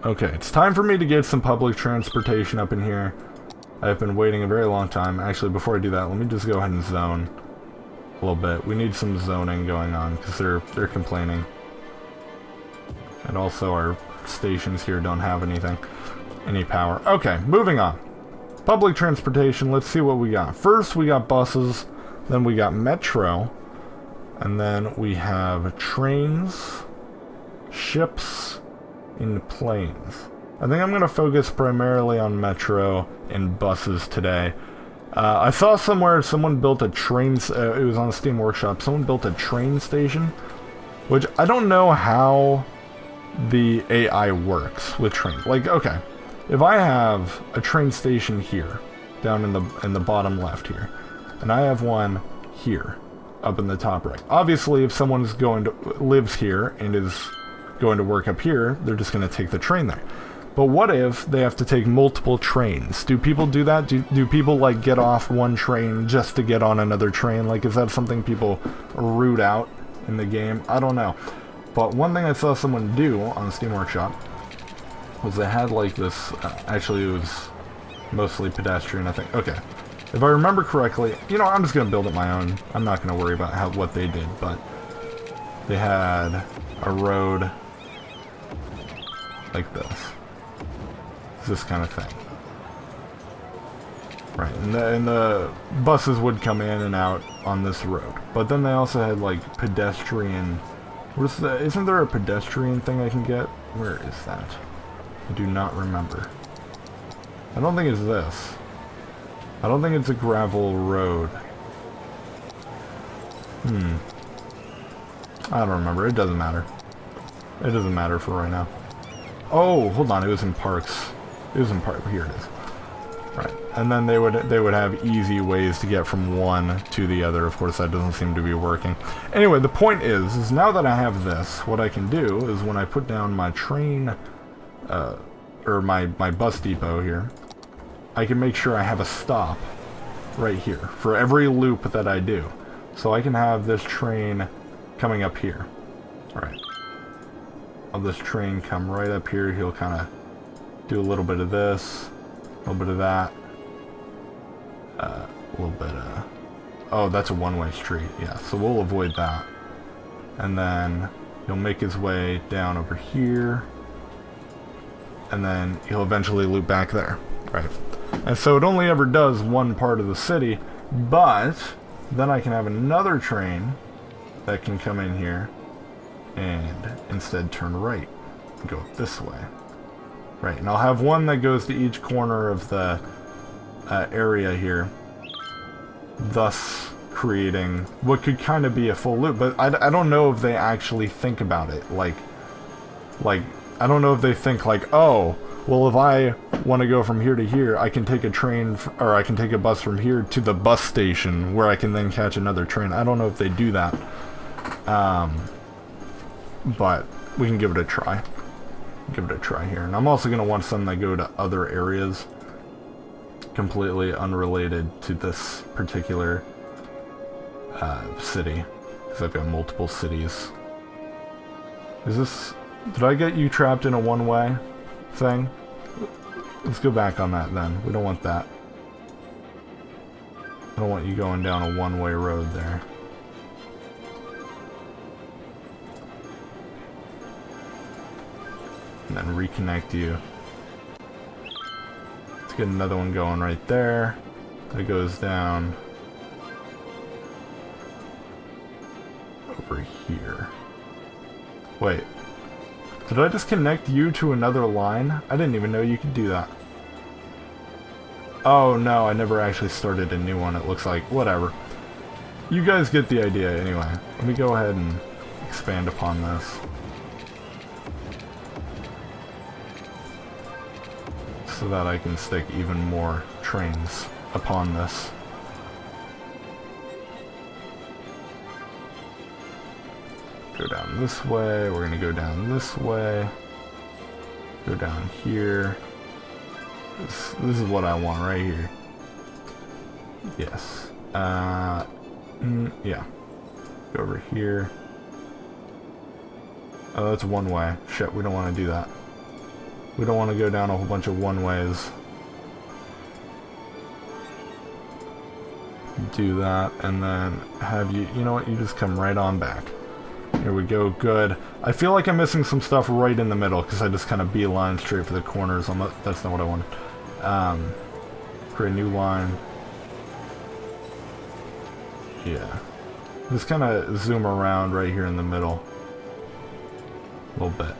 Okay, it's time for me to get some public transportation up in here. I've been waiting a very long time. Actually, before I do that, let me just go ahead and zone a little bit. We need some zoning going on because they're complaining. And also our stations here don't have any power. Okay, moving on. Public transportation, let's see what we got. First we got buses, then we got metro, and then we have trains, ships, and planes. I think I'm going to focus primarily on metro and buses today. I saw somewhere someone built a train, it was on Steam Workshop, someone built a train station, which I don't know how the AI works with trains. Like, okay, if I have a train station here, down in the bottom left here, and I have one here, up in the top right. Obviously, if someone's lives here and is going to work up here, they're just going to take the train there. But what if they have to take multiple trains? Do people do that? Do people, like, get off one train just to get on another train? Like, is that something people root out in the game? I don't know. But one thing I saw someone do on Steam Workshop was they had, like, this... actually, it was mostly pedestrian, I think. Okay. If I remember correctly... You know, I'm just going to build it my own. I'm not going to worry about what they did, but... They had a road like this kind of thing. Right, and the buses would come in and out on this road. But then they also had, like, pedestrian... Isn't there a pedestrian thing I can get? Where is that? I do not remember. I don't think it's this. I don't think it's a gravel road. I don't remember. It doesn't matter. It doesn't matter for right now. Oh, hold on. It was in parks. It was in park. Here it is. Right. And then they would have easy ways to get from one to the other. Of course, that doesn't seem to be working. Anyway, the point is now that I have this, what I can do is when I put down my train, or my bus depot here, I can make sure I have a stop right here for every loop that I do. So I can have this train coming up here. Alright. I'll this train come right up here. He'll kind of do a little bit of this, a little bit of that, a little bit of... Oh, that's a one-way street. Yeah, so we'll avoid that. And then he'll make his way down over here. And then he'll eventually loop back there. Right. And so it only ever does one part of the city, but then I can have another train that can come in here and instead turn right and go this way. Right, and I'll have one that goes to each corner of the area here, thus creating what could kind of be a full loop. But I don't know if they actually think about it. Like I don't know if they think like, oh, well, if I want to go from here to here, I can take a train, or I can take a bus from here to the bus station, where I can then catch another train. I don't know if they do that. But we can give it a try. Give it a try here. And I'm also going to want some that go to other areas, completely unrelated to this particular city, because I've got multiple cities. Is this... Did I get you trapped in a one-way thing? Let's go back on that then. We don't want that. I don't want you going down a one-way road there. And then reconnect you. Let's get another one going right there. That goes down over here. Wait. Did I just connect you to another line? I didn't even know you could do that. Oh no, I never actually started a new one, it looks like. Whatever. You guys get the idea anyway. Let me go ahead and expand upon this. So that I can stick even more trains upon this. Go down this way, we're gonna go down this way, go down here. This is what I want right here. Yes. Yeah. Go over here. Oh, that's one way. Shit, we don't want to do that. We don't want to go down a whole bunch of one-ways. Do that, and then have you... You know what? You just come right on back. Here we go. Good. I feel like I'm missing some stuff right in the middle, because I just kind of beeline straight for the corners. That's not what I wanted. Create a new line. Yeah. Just kind of zoom around right here in the middle. A little bit.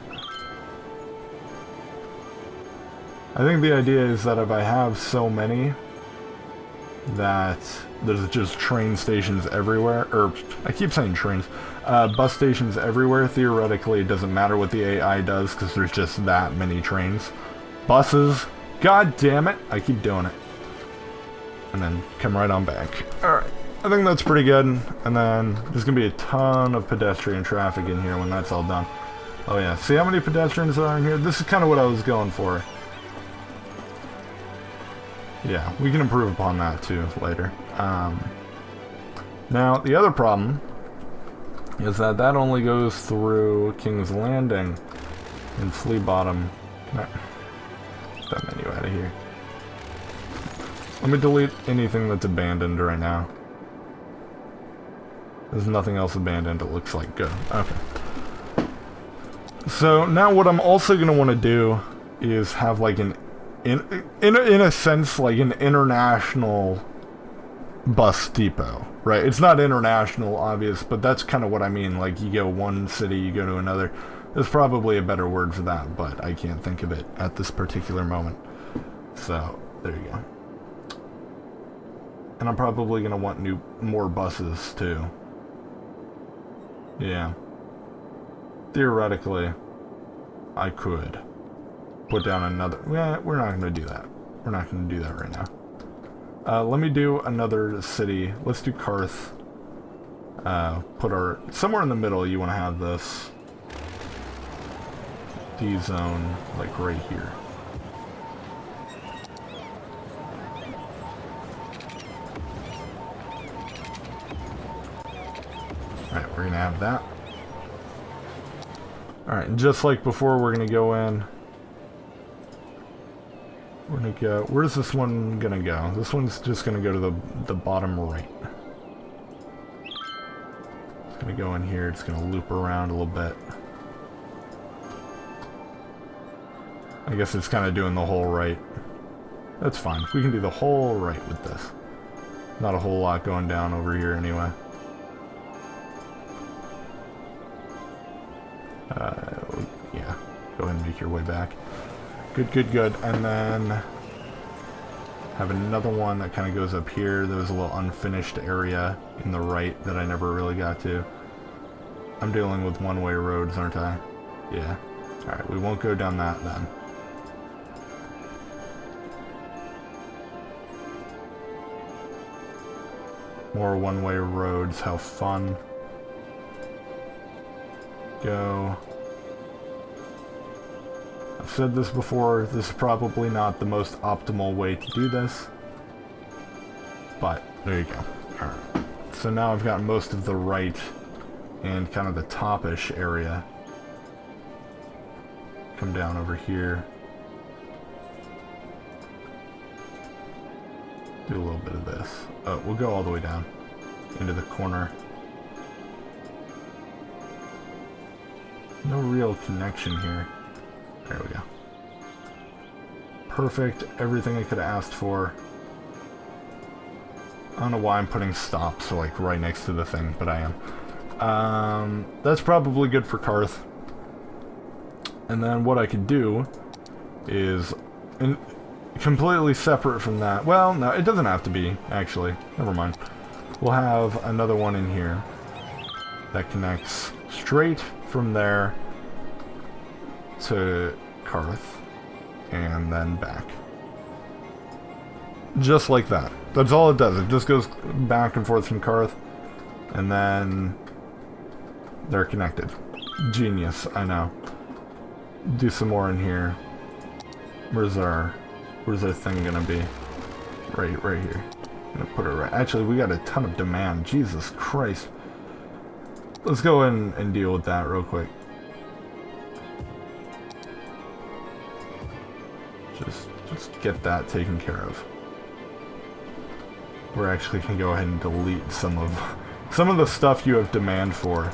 I think the idea is that if I have so many that there's just train stations everywhere, or I keep saying trains, bus stations everywhere, theoretically it doesn't matter what the AI does because there's just that many trains. Buses, god damn it, I keep doing it. And then come right on back. Alright, I think that's pretty good. And then there's going to be a ton of pedestrian traffic in here when that's all done. Oh yeah, see how many pedestrians are in here? This is kind of what I was going for. Yeah, we can improve upon that too later. Now, the other problem is that that only goes through King's Landing and Flea Bottom. Get that menu out of here. Let me delete anything that's abandoned right now. There's nothing else abandoned, it looks like. Good. Okay. So, now what I'm also going to want to do is have like an in a sense, like an international bus depot, right? It's not international, obvious, but that's kind of what I mean. Like, you go one city, you go to another. There's probably a better word for that, but I can't think of it at this particular moment. So, there you go. And I'm probably going to want more buses, too. Yeah. Theoretically, I could put down another... Yeah, we're not going to do that. We're not going to do that right now. Let me do another city. Let's do Karth. Put our... Somewhere in the middle you want to have this D-zone, like right here. Alright, we're going to have that. Alright, and just like before, we're going to go in... We're gonna go... Where's this one gonna go? This one's just gonna go to the bottom right. It's gonna go in here. It's gonna loop around a little bit. I guess it's kind of doing the whole right. That's fine. We can do the whole right with this. Not a whole lot going down over here anyway. Yeah. Go ahead and make your way back. Good, good, good. And then have another one that kind of goes up here. There was a little unfinished area in the right that I never really got to. I'm dealing with one-way roads, aren't I? Yeah. Alright, we won't go down that then. More one-way roads, how fun. Go. I've said this before, this is probably not the most optimal way to do this. But, there you go. Alright. So now I've got most of the right and kind of the top-ish area. Come down over here. Do a little bit of this. Oh, we'll go all the way down into the corner. No real connection here. There we go. Perfect. Everything I could have asked for. I don't know why I'm putting stops like right next to the thing, but I am. That's probably good for Karth. And then what I could do is completely separate from that. Well, no, it doesn't have to be, actually. Never mind. We'll have another one in here that connects straight from there to Karth, and then back. Just like that. That's all it does. It just goes back and forth from Karth, and then they're connected. Genius, I know. Do some more in here. Where's our thing gonna be? Right here. I'm gonna put it right. Actually, we got a ton of demand. Jesus Christ. Let's go in and deal with that real quick. Just get that taken care of. We're actually gonna go ahead and delete some of the stuff you have demand for.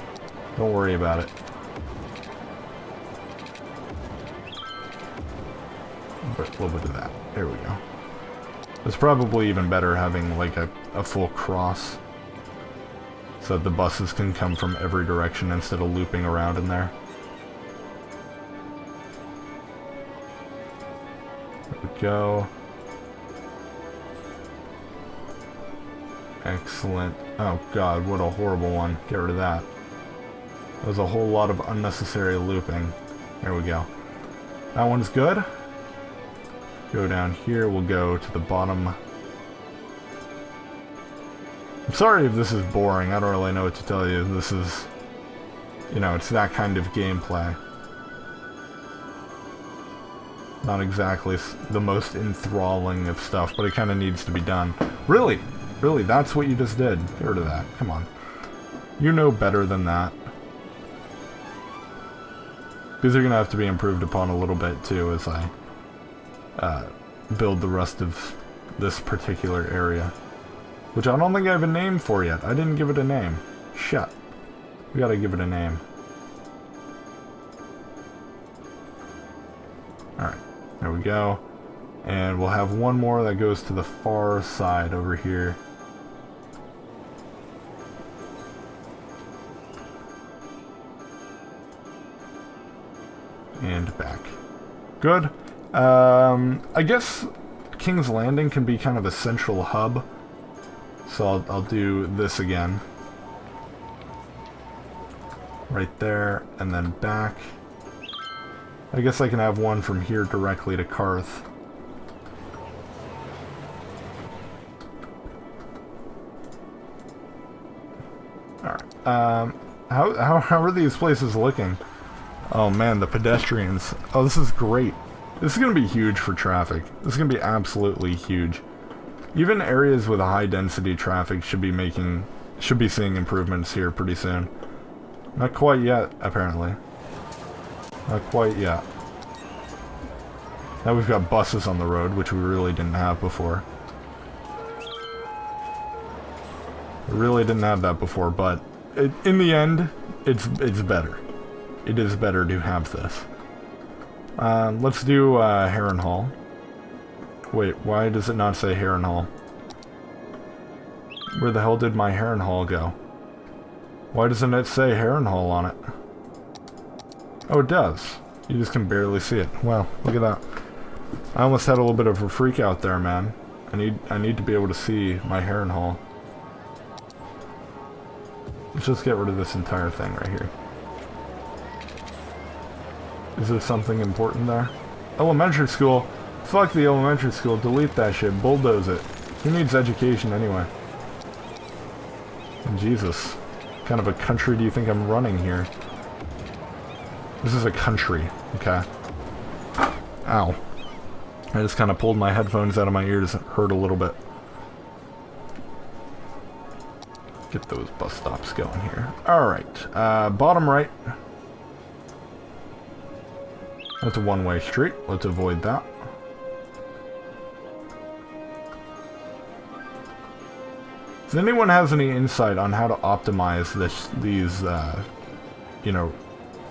Don't worry about it. But a little bit of that. There we go. It's probably even better having like a full cross, so that the buses can come from every direction instead of looping around in there. There we go. Excellent. Oh god, what a horrible one. Get rid of that. There's a whole lot of unnecessary looping. There we go. That one's good. Go down here, we'll go to the bottom. I'm sorry if this is boring, I don't really know what to tell you. This is, you know, it's that kind of gameplay. Not exactly the most enthralling of stuff, but it kind of needs to be done. Really? Really, that's what you just did? Get rid of that, come on. You know better than that. These are going to have to be improved upon a little bit too as I build the rest of this particular area. Which I don't think I have a name for yet. I didn't give it a name. Shit. We gotta give it a name. Alright, there we go. And we'll have one more that goes to the far side over here. And back. Good. I guess King's Landing can be kind of a central hub. So I'll do this again. Right there, and then back. I guess I can have one from here directly to Karth. Alright. How are these places looking? Oh man, the pedestrians. Oh, this is great. This is going to be huge for traffic. This is going to be absolutely huge. Even areas with a high density traffic should be seeing improvements here pretty soon. Not quite yet, apparently. Not quite yet. Now we've got buses on the road, which we really didn't have before. We really didn't have that before, but in the end, it's better. It is better to have this. Let's do Harrenhal. Wait, why does it not say Harrenhal? Where the hell did my Harrenhal go? Why doesn't it say Harrenhal on it? Oh, it does. You just can barely see it. Wow, look at that. I almost had a little bit of a freak out there, man. I need to be able to see my Harrenhal. Let's just get rid of this entire thing right here. Is there something important there? Elementary school? Fuck the elementary school, delete that shit, bulldoze it. Who needs education anyway? And Jesus, what kind of a country do you think I'm running here? This is a country, okay. Ow. I just kind of pulled my headphones out of my ears, it hurt a little bit. Get those bus stops going here. Alright, bottom right. That's a one-way street. Let's avoid that. Does anyone has any insight on how to optimize these, you know,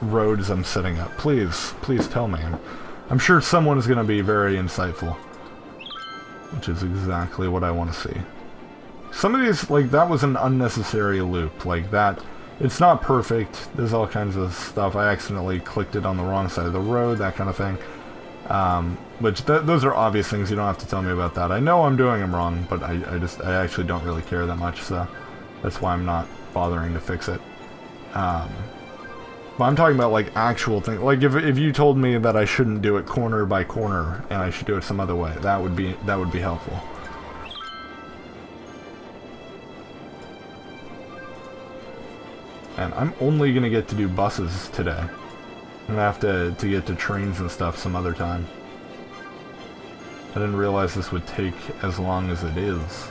roads I'm setting up? Please tell me. I'm sure someone is going to be very insightful. Which is exactly what I want to see. Some of these, like, that was an unnecessary loop. Like, that... It's not perfect. There's all kinds of stuff. I accidentally clicked it on the wrong side of the road, that kind of thing. Those are obvious things. You don't have to tell me about that. I know I'm doing them wrong, but I actually don't really care that much, so that's why I'm not bothering to fix it. But I'm talking about, like, actual things. Like, if you told me that I shouldn't do it corner by corner and I should do it some other way, that would be helpful. And I'm only gonna get to do buses today. I'm gonna have to get to trains and stuff some other time. I didn't realize this would take as long as it is.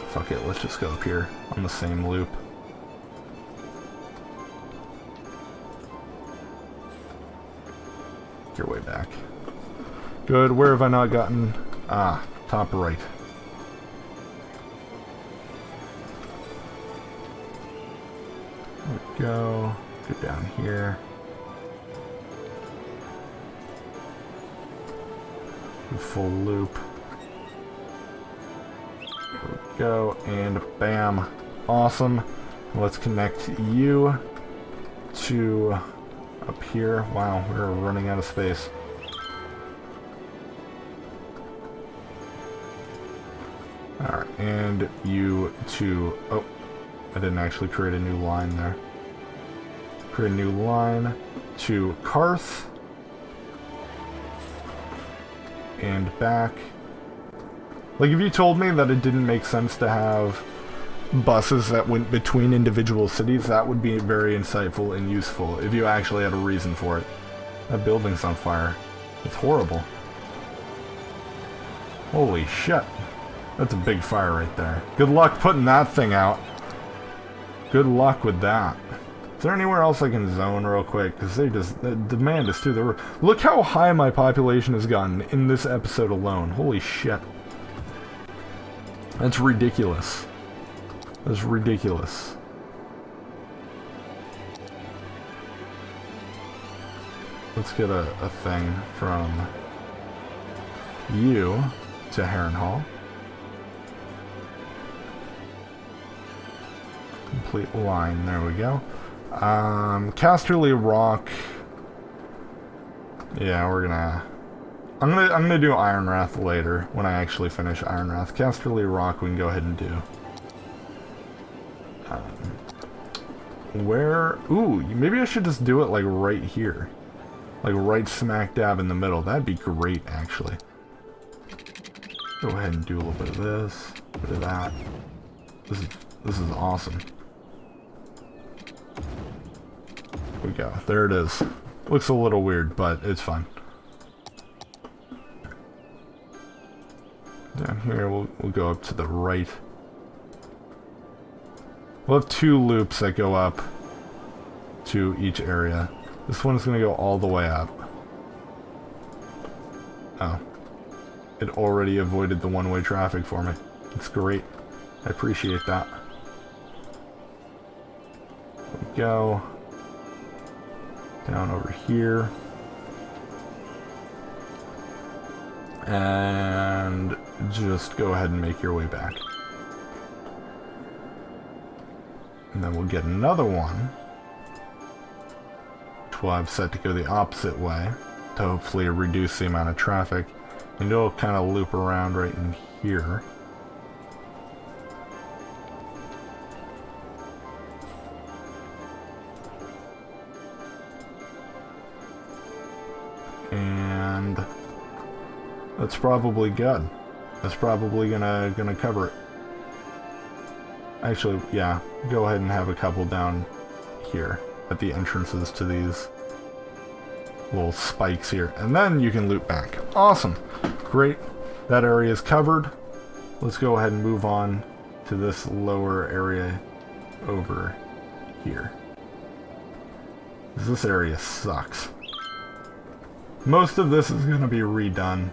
Fuck it, let's just go up here on the same loop. make your way back. Good. Where have I not gotten? Ah, top right. There we go. Go down here. Do full loop. There we go. And bam. Awesome. Let's connect you to up here. Wow, we're running out of space. Alright, and you to... Oh, I didn't actually create a new line there. Create a new line to Karth. And back. Like, if you told me that it didn't make sense to have buses that went between individual cities, that would be very insightful and useful if you actually had a reason for it. That building's on fire. It's horrible. Holy shit. That's a big fire right there. Good luck putting that thing out. Good luck with that. Is there anywhere else I can zone real quick? Because the demand is through the roof. Look how high my population has gotten in this episode alone. Holy shit. That's ridiculous. That's ridiculous. Let's get a thing from you to Harrenhal. Complete line. There we go. Casterly Rock. Yeah, we're gonna... I'm gonna do Ironwrath later when I actually finish Ironwrath. Casterly Rock we can go ahead and do. Where... Ooh, maybe I should just do it like right here. Like right smack dab in the middle. That'd be great, actually. Go ahead and do a little bit of this, a bit of that. This is awesome. Here we go. There it is. Looks a little weird, but it's fine. Down here, we'll go up to the right. We'll have 2 loops that go up to each area. This one's going to go all the way up. Oh. It already avoided the one-way traffic for me. It's great. I appreciate that. There we go. Down over here. And just go ahead and make your way back. And then we'll get another one, which we'll have set to go the opposite way to hopefully reduce the amount of traffic. And it'll kind of loop around right in here. And that's probably good. That's probably gonna cover it. Actually, yeah, go ahead and have a couple down here at the entrances to these little spikes here, and then you can loop back. Awesome. Great. That area is covered. Let's go ahead and move on to this lower area over here. This area sucks. Most of this is going to be redone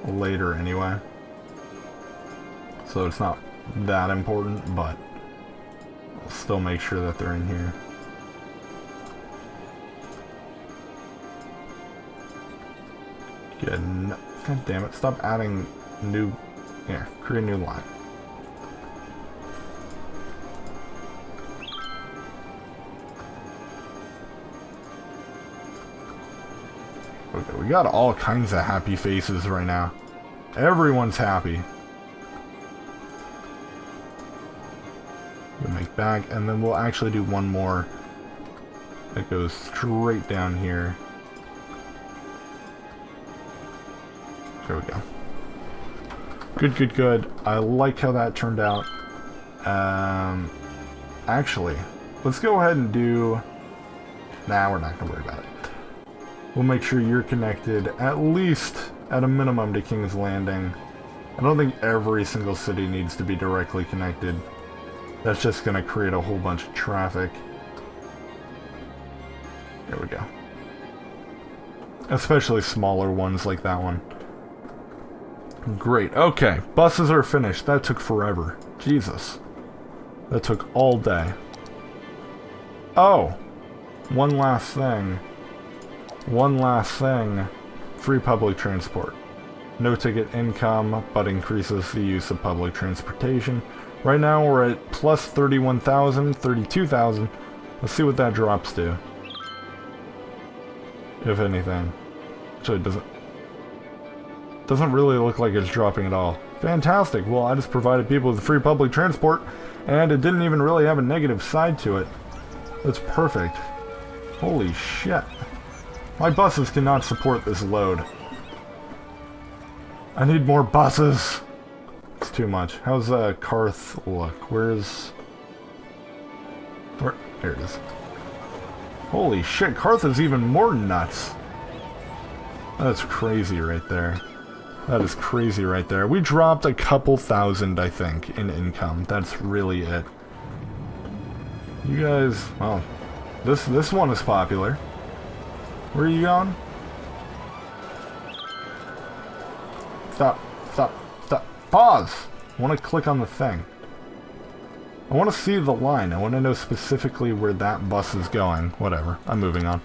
later anyway, so it's not that important, but I'll still make sure that they're in here. Good. God damn it, stop adding new... Yeah, create a new line. Okay, we got all kinds of happy faces right now. Everyone's happy. We'll make back, and then we'll actually do one more that goes straight down here. There we go. Good, good, good. I like how that turned out. Actually, let's go ahead and do... Nah, we're not going to worry about it. We'll make sure you're connected, at least at a minimum, to King's Landing. I don't think every single city needs to be directly connected. That's just going to create a whole bunch of traffic. There we go. Especially smaller ones like that one. Great. Okay. Buses are finished. That took forever. Jesus. That took all day. Oh! One last thing. One last thing. Free public transport. No ticket income, but increases the use of public transportation. Right now we're at plus 31,000, 32,000. Let's see what that drops to. If anything. Actually, it doesn't really look like it's dropping at all. Fantastic. Well, I just provided people with free public transport, and it didn't even really have a negative side to it. That's perfect. Holy shit. My buses cannot support this load. I need more buses. It's too much. How's Karth look? Where's... Where? There it is. Holy shit, Karth is even more nuts. That's crazy right there. That is crazy right there. We dropped a couple thousand, I think, in income. That's really it. You guys... Well, this one is popular. Where are you going? Stop. Stop. Stop. Pause! I want to click on the thing. I want to see the line. I want to know specifically where that bus is going. Whatever. I'm moving on.